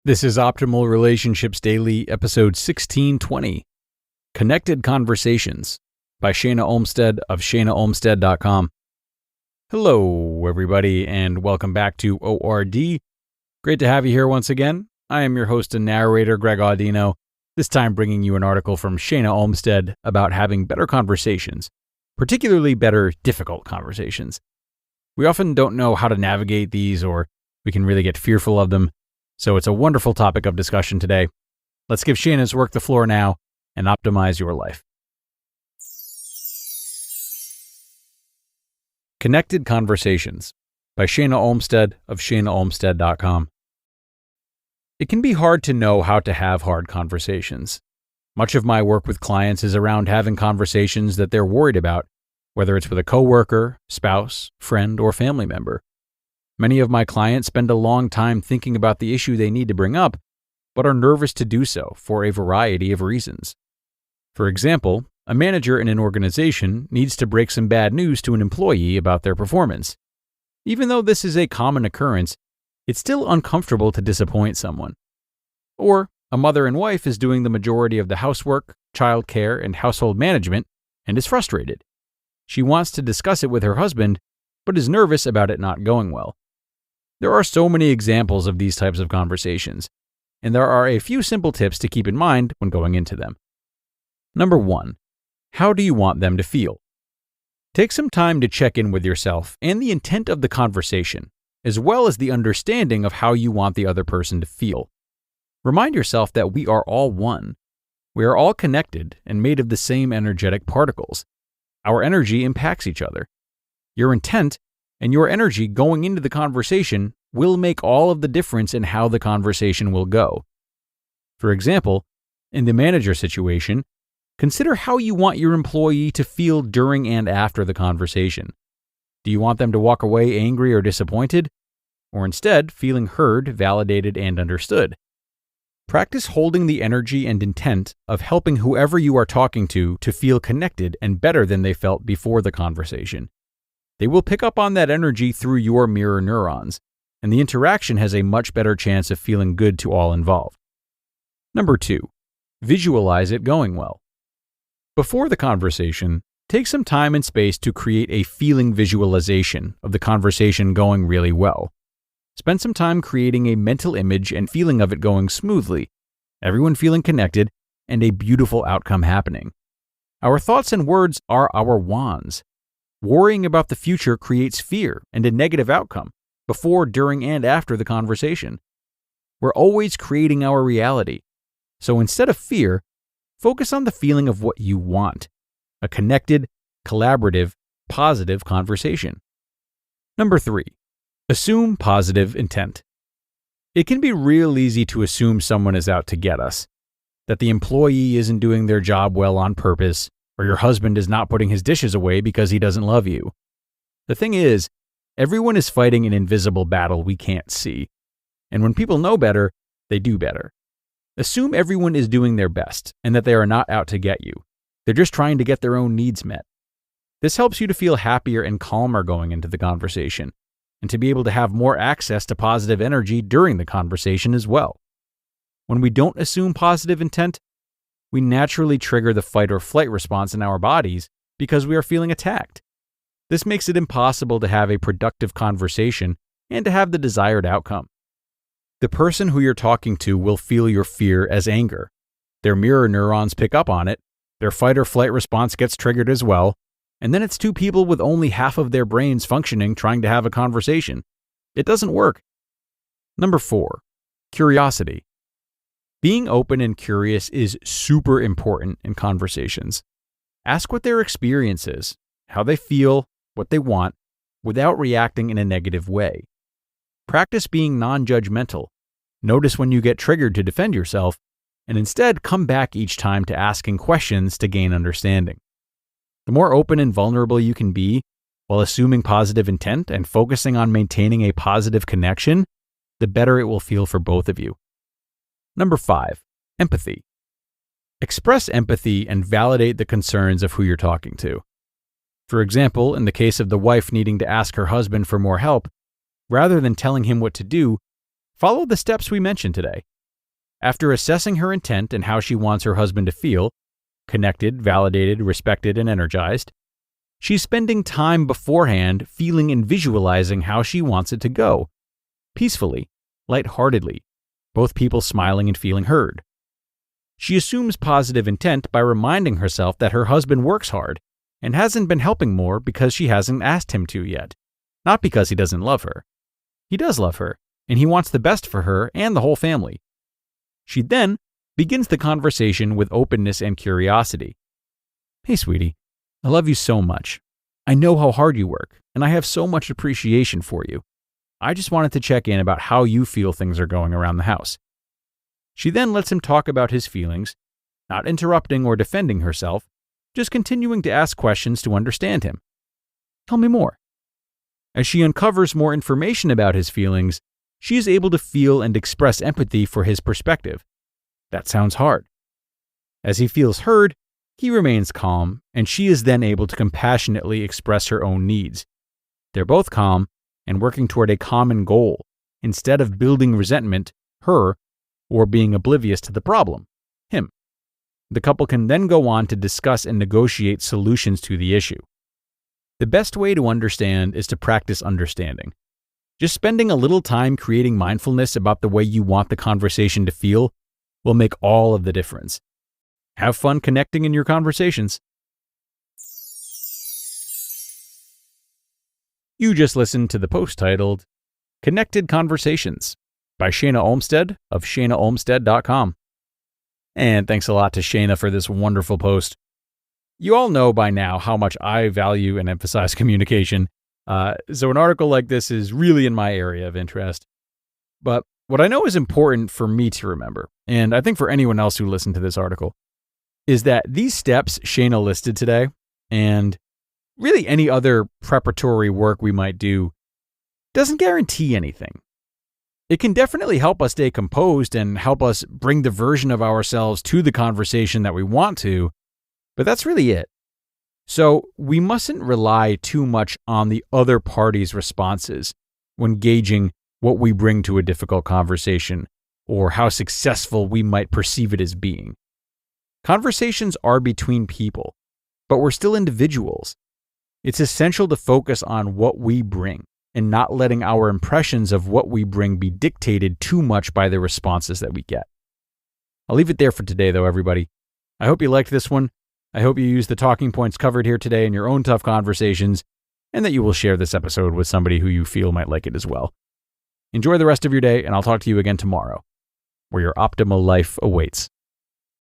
This is Optimal Relationships Daily, episode 1620, Connected Conversations by Shana Olmstead of shanaolmstead.com. Hello, everybody, and welcome back to ORD. Great to have you here once again. I am your host and narrator, Greg Audino, this time bringing you an article from Shana Olmstead about having better conversations, particularly better difficult conversations. We often don't know how to navigate these, or we can really get fearful of them. So it's a wonderful topic of discussion today. Let's give Shana's work the floor now and optimize your life. Connected Conversations by Shana Olmstead of shanaolmstead.com. It can be hard to know how to have hard conversations. Much of my work with clients is around having conversations that they're worried about, whether it's with a coworker, spouse, friend, or family member. Many of my clients spend a long time thinking about the issue they need to bring up, but are nervous to do so for a variety of reasons. For example, a manager in an organization needs to break some bad news to an employee about their performance. Even though this is a common occurrence, it's still uncomfortable to disappoint someone. Or a mother and wife is doing the majority of the housework, childcare, and household management and is frustrated. She wants to discuss it with her husband, but is nervous about it not going well. There are so many examples of these types of conversations, and there are a few simple tips to keep in mind when going into them. Number 1, how do you want them to feel? Take some time to check in with yourself and the intent of the conversation, as well as the understanding of how you want the other person to feel. Remind yourself that we are all one. We are all connected and made of the same energetic particles. Our energy impacts each other. Your intent and your energy going into the conversation will make all of the difference in how the conversation will go. For example, in the manager situation, consider how you want your employee to feel during and after the conversation. Do you want them to walk away angry or disappointed, or instead feeling heard, validated, and understood? Practice holding the energy and intent of helping whoever you are talking to feel connected and better than they felt before the conversation. They will pick up on that energy through your mirror neurons, and the interaction has a much better chance of feeling good to all involved. Number 2, visualize it going well. Before the conversation, take some time and space to create a feeling visualization of the conversation going really well. Spend some time creating a mental image and feeling of it going smoothly, everyone feeling connected, and a beautiful outcome happening. Our thoughts and words are our wands. Worrying about the future creates fear and a negative outcome before, during, and after the conversation. We're always creating our reality. So instead of fear, focus on the feeling of what you want, a connected, collaborative, positive conversation. Number 3, assume positive intent. It can be real easy to assume someone is out to get us, that the employee isn't doing their job well on purpose, or your husband is not putting his dishes away because he doesn't love you. The thing is, everyone is fighting an invisible battle we can't see. And when people know better, they do better. Assume everyone is doing their best and that they are not out to get you. They're just trying to get their own needs met. This helps you to feel happier and calmer going into the conversation, and to be able to have more access to positive energy during the conversation as well. When we don't assume positive intent, we naturally trigger the fight or flight response in our bodies because we are feeling attacked. This makes it impossible to have a productive conversation and to have the desired outcome. The person who you're talking to will feel your fear as anger. Their mirror neurons pick up on it, their fight or flight response gets triggered as well, and then it's two people with only half of their brains functioning trying to have a conversation. It doesn't work. Number 4, curiosity. Being open and curious is super important in conversations. Ask what their experience is, how they feel, what they want, without reacting in a negative way. Practice being non-judgmental. Notice when you get triggered to defend yourself, and instead come back each time to asking questions to gain understanding. The more open and vulnerable you can be, while assuming positive intent and focusing on maintaining a positive connection, the better it will feel for both of you. Number 5, empathy. Express empathy and validate the concerns of who you're talking to. For example, in the case of the wife needing to ask her husband for more help, rather than telling him what to do, follow the steps we mentioned today. After assessing her intent and how she wants her husband to feel, connected, validated, respected, and energized, she's spending time beforehand feeling and visualizing how she wants it to go. Peacefully, lightheartedly, both people smiling and feeling heard. She assumes positive intent by reminding herself that her husband works hard and hasn't been helping more because she hasn't asked him to yet, not because he doesn't love her. He does love her, and he wants the best for her and the whole family. She then begins the conversation with openness and curiosity. Hey, sweetie, I love you so much. I know how hard you work, and I have so much appreciation for you. I just wanted to check in about how you feel things are going around the house. She then lets him talk about his feelings, not interrupting or defending herself, just continuing to ask questions to understand him. Tell me more. As she uncovers more information about his feelings, she is able to feel and express empathy for his perspective. That sounds hard. As he feels heard, he remains calm, and she is then able to compassionately express her own needs. They're both calm and working toward a common goal, instead of building resentment, her, or being oblivious to the problem, him. The couple can then go on to discuss and negotiate solutions to the issue. The best way to understand is to practice understanding. Just spending a little time creating mindfulness about the way you want the conversation to feel will make all of the difference. Have fun connecting in your conversations. You just listened to the post titled Connected Conversations by Shana Olmstead of shanaolmstead.com. And thanks a lot to Shana for this wonderful post. You all know by now how much I value and emphasize communication, so an article like this is really in my area of interest. But what I know is important for me to remember, and I think for anyone else who listened to this article, is that these steps Shana listed today, and really any other preparatory work we might do, doesn't guarantee anything. It can definitely help us stay composed and help us bring the version of ourselves to the conversation that we want to, but that's really it. So we mustn't rely too much on the other party's responses when gauging what we bring to a difficult conversation or how successful we might perceive it as being. Conversations are between people, but we're still individuals. It's essential to focus on what we bring and not letting our impressions of what we bring be dictated too much by the responses that we get. I'll leave it there for today, though, everybody. I hope you liked this one. I hope you use the talking points covered here today in your own tough conversations, and that you will share this episode with somebody who you feel might like it as well. Enjoy the rest of your day, and I'll talk to you again tomorrow, where your optimal life awaits.